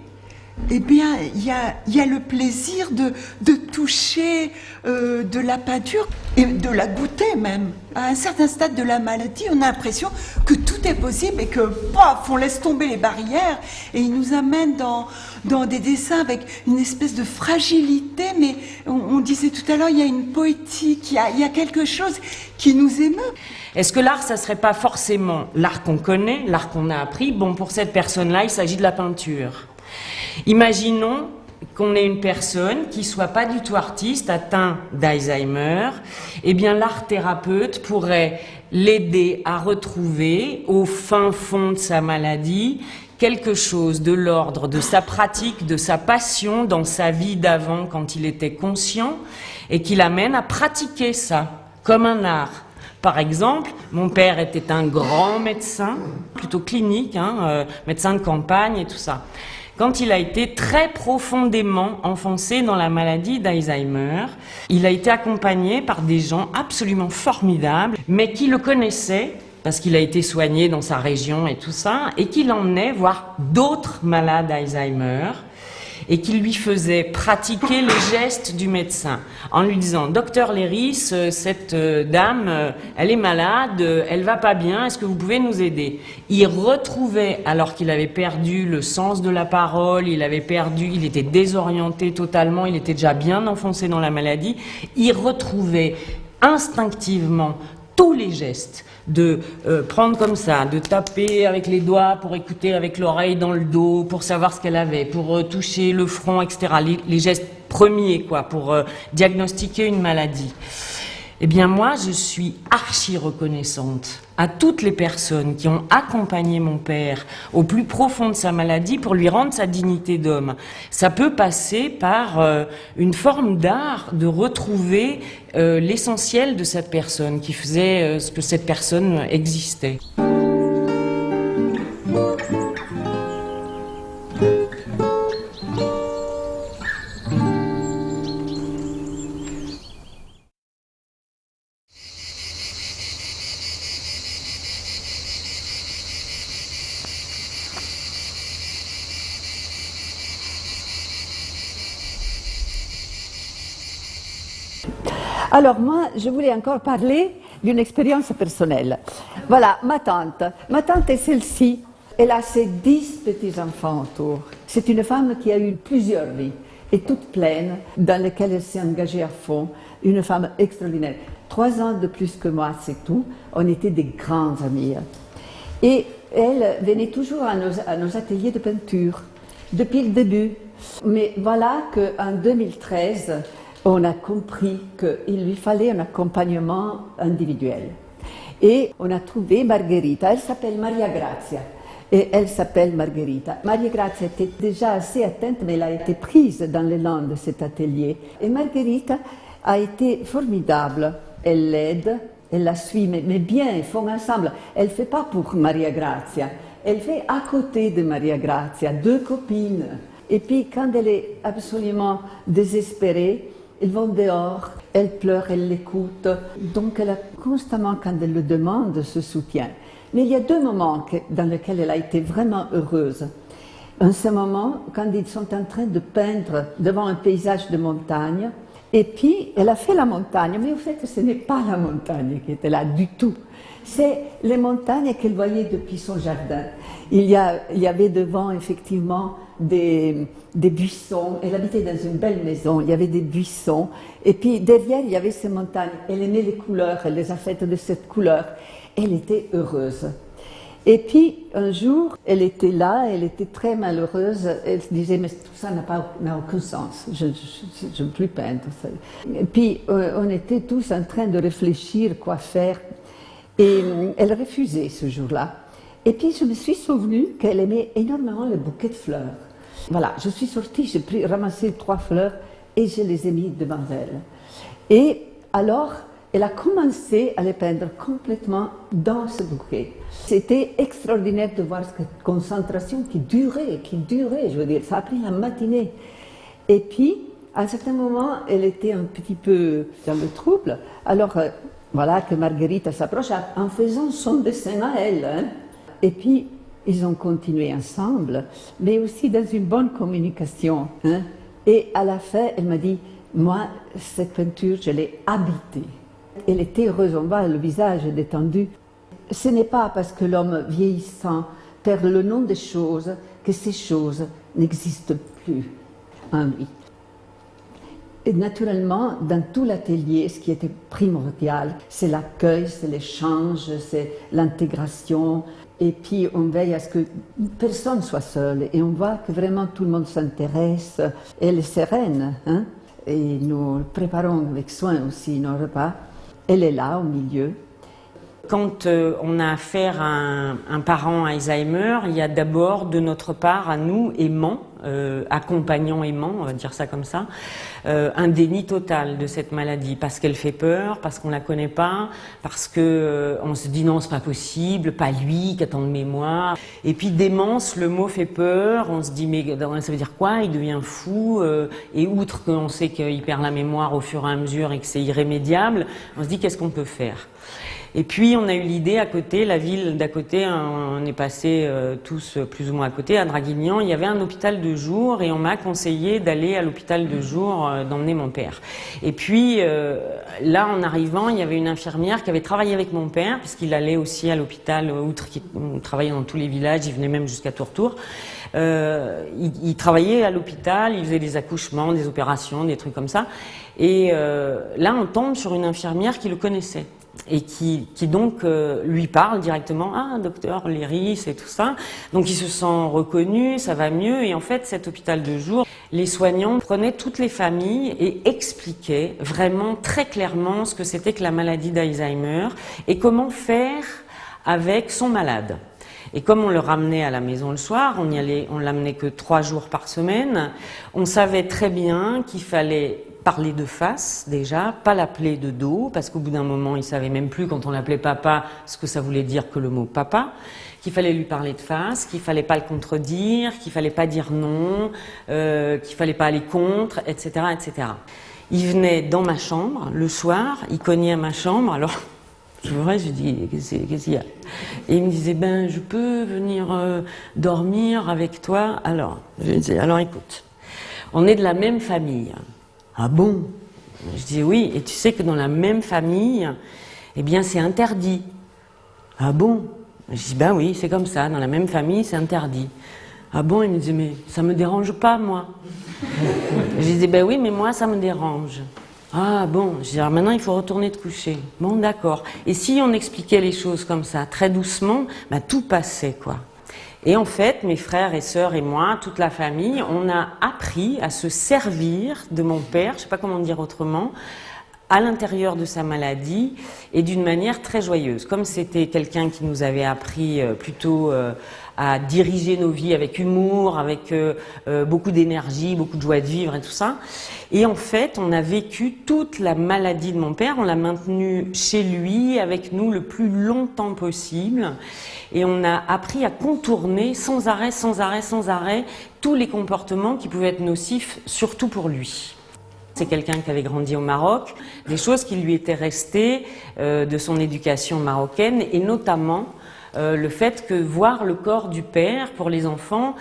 eh bien, il y a le plaisir de toucher de la peinture et de la goûter même. À un certain stade de la maladie, on a l'impression que tout est possible et que, paf, on laisse tomber les barrières et il nous amène dans des dessins avec une espèce de fragilité, mais on disait tout à l'heure, il y a une poétique, il y a quelque chose qui nous émeut. Est-ce que l'art, ça serait pas forcément l'art qu'on connaît, l'art qu'on a appris? Bon, pour cette personne-là, il s'agit de la peinture. Imaginons qu'on ait une personne qui soit pas du tout artiste, atteint d'Alzheimer. Eh bien, l'art thérapeute pourrait l'aider à retrouver, au fin fond de sa maladie, quelque chose de l'ordre de sa pratique, de sa passion dans sa vie d'avant quand il était conscient, et qui l'amène à pratiquer ça, comme un art. Par exemple, mon père était un grand médecin, plutôt clinique, médecin de campagne et tout ça. Quand il a été très profondément enfoncé dans la maladie d'Alzheimer, il a été accompagné par des gens absolument formidables, mais qui le connaissaient, parce qu'il a été soigné dans sa région et tout ça, et qui l'emmenaient voir d'autres malades d'Alzheimer, et qui lui faisait pratiquer les gestes du médecin, en lui disant « Docteur Léris, cette dame, elle est malade, elle va pas bien, est-ce que vous pouvez nous aider ?» Il retrouvait, alors qu'il avait perdu le sens de la parole, il était désorienté totalement, il était déjà bien enfoncé dans la maladie, il retrouvait instinctivement tous les gestes, de prendre comme ça, de taper avec les doigts pour écouter avec l'oreille dans le dos, pour savoir ce qu'elle avait, pour toucher le front, etc. Les gestes premiers, quoi, pour diagnostiquer une maladie. Eh bien moi, je suis archi reconnaissante à toutes les personnes qui ont accompagné mon père au plus profond de sa maladie pour lui rendre sa dignité d'homme. Ça peut passer par une forme d'art de retrouver l'essentiel de cette personne qui faisait ce que cette personne existait. Alors moi, je voulais encore parler d'une expérience personnelle. Voilà, ma tante est celle-ci. Elle a ses 10 petits-enfants autour. C'est une femme qui a eu plusieurs vies, et toutes pleines, dans lesquelles elle s'est engagée à fond. Une femme extraordinaire. 3 ans de plus que moi, c'est tout. On était des grands amis. Et elle venait toujours à nos ateliers de peinture, depuis le début. Mais voilà qu'en 2013, on a compris qu'il lui fallait un accompagnement individuel. Et on a trouvé Margherita, elle s'appelle Maria Grazia, et elle s'appelle Margherita. Maria Grazia était déjà assez atteinte, mais elle a été prise dans l'élan de cet atelier. Et Margherita a été formidable, elle l'aide, elle la suit, mais bien, ils font ensemble. Elle ne fait pas pour Maria Grazia, elle fait à côté de Maria Grazia, 2 copines. Et puis quand elle est absolument désespérée, ils vont dehors, elle pleure, elle l'écoute. Donc elle a constamment, quand elle le demande, ce soutien. Mais il y a 2 moments dans lesquels elle a été vraiment heureuse. Un ce moment, quand ils sont en train de peindre devant un paysage de montagne, et puis elle a fait la montagne, mais au fait ce n'est pas la montagne qui était là du tout. C'est les montagnes qu'elle voyait depuis son jardin. Il y avait devant effectivement des buissons. Elle habitait dans une belle maison, il y avait des buissons. Et puis derrière, il y avait ces montagnes. Elle aimait les couleurs, elle les a faites de cette couleur. Elle était heureuse. Et puis un jour, elle était là, elle était très malheureuse. Elle se disait, mais tout ça n'a aucun sens, je ne veux plus peindre. Et puis on était tous en train de réfléchir quoi faire. Et elle refusait ce jour-là. Et puis je me suis souvenue qu'elle aimait énormément les bouquets de fleurs. Voilà, je suis sortie, j'ai ramassé 3 fleurs et je les ai mis devant elle. Et alors, elle a commencé à les peindre complètement dans ce bouquet. C'était extraordinaire de voir cette concentration qui durait, je veux dire, ça a pris la matinée. Et puis, à un certain moment, elle était un petit peu dans le trouble. Alors, voilà que Margherita s'approche en faisant son dessin à elle. Hein. Et puis, ils ont continué ensemble, mais aussi dans une bonne communication. Hein. Et à la fin, elle m'a dit, moi, cette peinture, je l'ai habitée. Elle était heureuse, on voit le visage détendu. Ce n'est pas parce que l'homme vieillissant perd le nom des choses que ces choses n'existent plus en lui. Et naturellement, dans tout l'atelier, ce qui était primordial, c'est l'accueil, c'est l'échange, c'est l'intégration. Et puis, on veille à ce que personne soit seul. Et on voit que vraiment tout le monde s'intéresse. Elle est sereine. Hein? Et nous préparons avec soin aussi nos repas. Elle est là, au milieu. Quand on a affaire à un parent Alzheimer, il y a d'abord de notre part, à nous, aimants, accompagnant aimant, on va dire ça comme ça, un déni total de cette maladie, parce qu'elle fait peur, parce qu'on la connaît pas, parce que on se dit non, c'est pas possible, pas lui, qui a tant de mémoire. Et puis démence, le mot fait peur, on se dit mais ça veut dire quoi? Il devient fou, et outre qu'on sait qu'il perd la mémoire au fur et à mesure et que c'est irrémédiable, on se dit qu'est-ce qu'on peut faire? Et puis on a eu l'idée à côté, la ville d'à côté, on est passé tous plus ou moins à côté, à Draguignan, il y avait un hôpital de jour et on m'a conseillé d'aller à l'hôpital de jour, d'emmener mon père. Et puis là en arrivant, il y avait une infirmière qui avait travaillé avec mon père, puisqu'il allait aussi à l'hôpital, outre qu'il travaillait dans tous les villages, il venait même jusqu'à Tourtour. Il travaillait à l'hôpital, il faisait des accouchements, des opérations, des trucs comme ça. Et là on tombe sur une infirmière qui le connaissait. Et qui donc lui parle directement, ah docteur Léris et tout ça, donc il se sent reconnu, ça va mieux, et en fait cet hôpital de jour, les soignants prenaient toutes les familles et expliquaient vraiment très clairement ce que c'était que la maladie d'Alzheimer et comment faire avec son malade. Et comme on le ramenait à la maison le soir, on l'amenait que 3 jours par semaine, on savait très bien qu'il fallait parler de face déjà, pas l'appeler de dos, parce qu'au bout d'un moment, il savait même plus quand on l'appelait papa ce que ça voulait dire que le mot papa, qu'il fallait lui parler de face, qu'il fallait pas le contredire, qu'il fallait pas dire non, qu'il fallait pas aller contre, etc., etc. Il venait dans ma chambre le soir, il cognait à ma chambre, alors je lui dis qu'est-ce qu'il y a? Et il me disait ben je peux venir dormir avec toi. Alors je lui disais alors écoute, on est de la même famille. Ah bon? Je dis oui, et tu sais que dans la même famille, eh bien c'est interdit. Ah bon? Je dis ben oui, c'est comme ça, dans la même famille c'est interdit. Ah bon? Il me disait mais ça me dérange pas moi. Je disais ben oui, mais moi ça me dérange. Ah bon? Je dis alors maintenant il faut retourner te coucher. Bon d'accord. Et si on expliquait les choses comme ça, très doucement, ben tout passait quoi. Et en fait, mes frères et sœurs et moi, toute la famille, on a appris à se servir de mon père, je ne sais pas comment dire autrement, à l'intérieur de sa maladie et d'une manière très joyeuse. Comme c'était quelqu'un qui nous avait appris plutôt à diriger nos vies avec humour, avec beaucoup d'énergie, beaucoup de joie de vivre et tout ça. Et en fait, on a vécu toute la maladie de mon père, on l'a maintenu chez lui, avec nous le plus longtemps possible. Et on a appris à contourner sans arrêt, sans arrêt, sans arrêt, tous les comportements qui pouvaient être nocifs, surtout pour lui. C'est quelqu'un qui avait grandi au Maroc, des choses qui lui étaient restées de son éducation marocaine, et notamment le fait que voir le corps du père pour les enfants,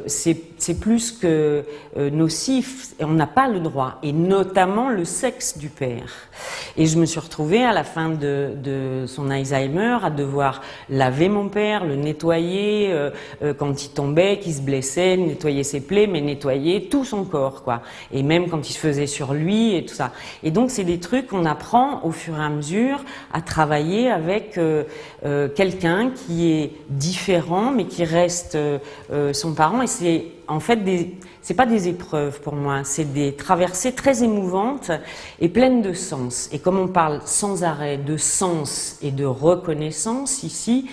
c'est plus que nocif, et on n'a pas le droit, et notamment le sexe du père. Et je me suis retrouvée à la fin de son Alzheimer à devoir laver mon père, le nettoyer quand il tombait, qu'il se blessait, nettoyer ses plaies, mais nettoyer tout son corps, quoi. Et même quand il se faisait sur lui et tout ça. Et donc c'est des trucs qu'on apprend au fur et à mesure à travailler avec quelqu'un qui est différent, mais qui reste son parent. Et c'est en fait c'est pas des épreuves pour moi, c'est des traversées très émouvantes et pleines de sens. Et comme on parle sans arrêt de sens et de reconnaissance ici,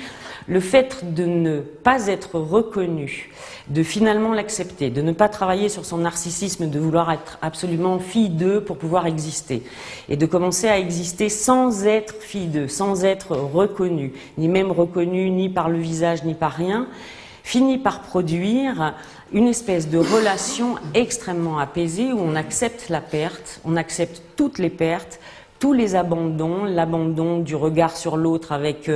le fait de ne pas être reconnu, de finalement l'accepter, de ne pas travailler sur son narcissisme, de vouloir être absolument fille d'eux pour pouvoir exister, et de commencer à exister sans être fille d'eux, sans être reconnu, ni même reconnu ni par le visage ni par rien, finit par produire une espèce de relation extrêmement apaisée où on accepte la perte, on accepte toutes les pertes, tous les abandons, l'abandon du regard sur l'autre avec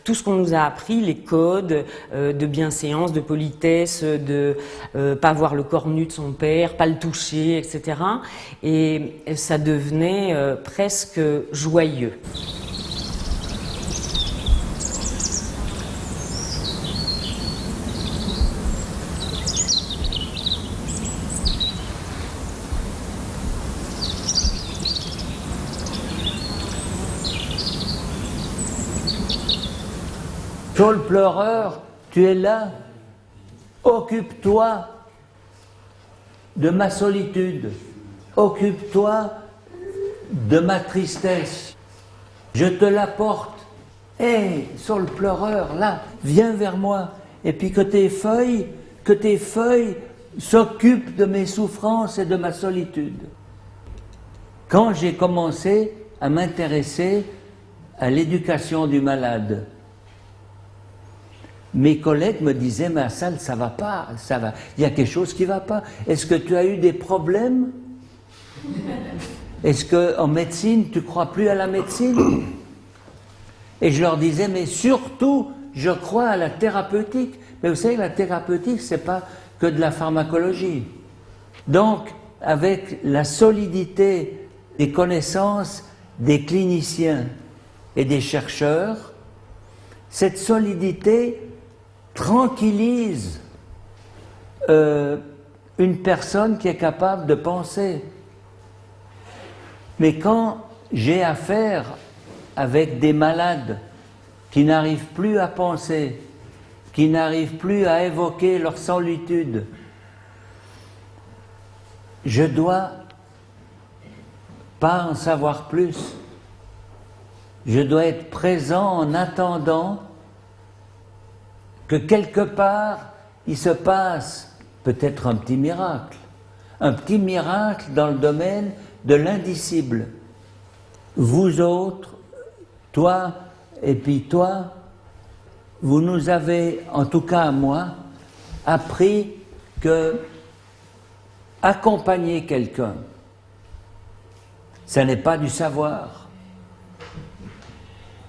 tout ce qu'on nous a appris, les codes de bienséance, de politesse, de pas voir le corps nu de son père, pas le toucher, etc. Et ça devenait presque joyeux. Saul pleureur, tu es là, occupe-toi de ma solitude, occupe-toi de ma tristesse, je te l'apporte. Hé, Saul pleureur, là, viens vers moi, et puis que tes feuilles s'occupe de mes souffrances et de ma solitude. Quand j'ai commencé à m'intéresser à l'éducation du malade, mes collègues me disaient, mais Hassan, ça va pas, ça va. Il y a quelque chose qui va pas. Est-ce que tu as eu des problèmes? Est-ce qu'en médecine, tu crois plus à la médecine? Et je leur disais, mais surtout, je crois à la thérapeutique. Mais vous savez, la thérapeutique, c'est pas que de la pharmacologie. Donc, avec la solidité des connaissances des cliniciens et des chercheurs, cette solidité tranquillise une personne qui est capable de penser. Mais quand j'ai affaire avec des malades qui n'arrivent plus à penser, qui n'arrivent plus à évoquer leur solitude, je dois pas en savoir plus. Je dois être présent en attendant que quelque part il se passe peut-être un petit miracle dans le domaine de l'indicible. Vous autres, toi et puis toi, vous nous avez, en tout cas à moi, appris que accompagner quelqu'un, ça n'est pas du savoir.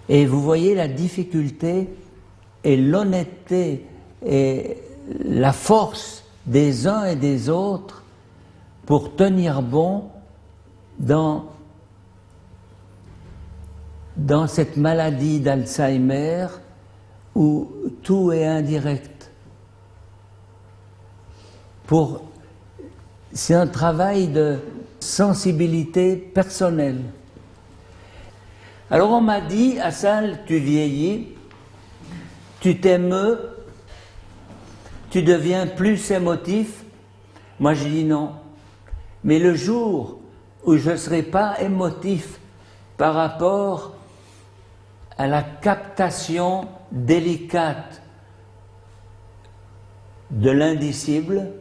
Et vous voyez la difficulté et l'honnêteté et la force des uns et des autres pour tenir bon dans cette maladie d'Alzheimer où tout est indirect. C'est un travail de sensibilité personnelle. Alors on m'a dit, Hassan, tu vieillis, tu t'émeus, tu deviens plus émotif. Moi j'ai dit non. Mais le jour où je ne serai pas émotif par rapport à la captation délicate de l'indicible,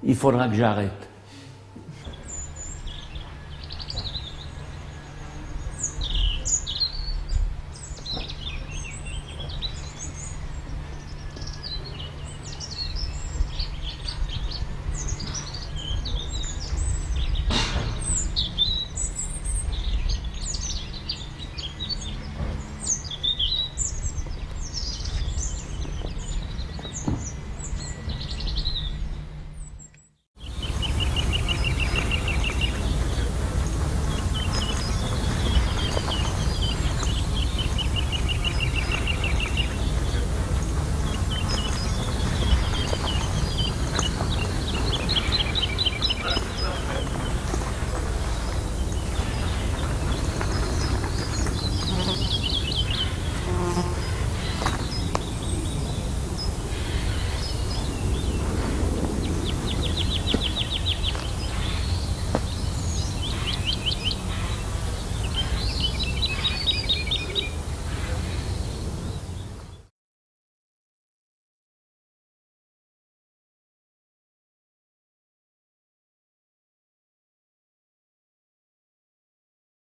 il faudra que j'arrête.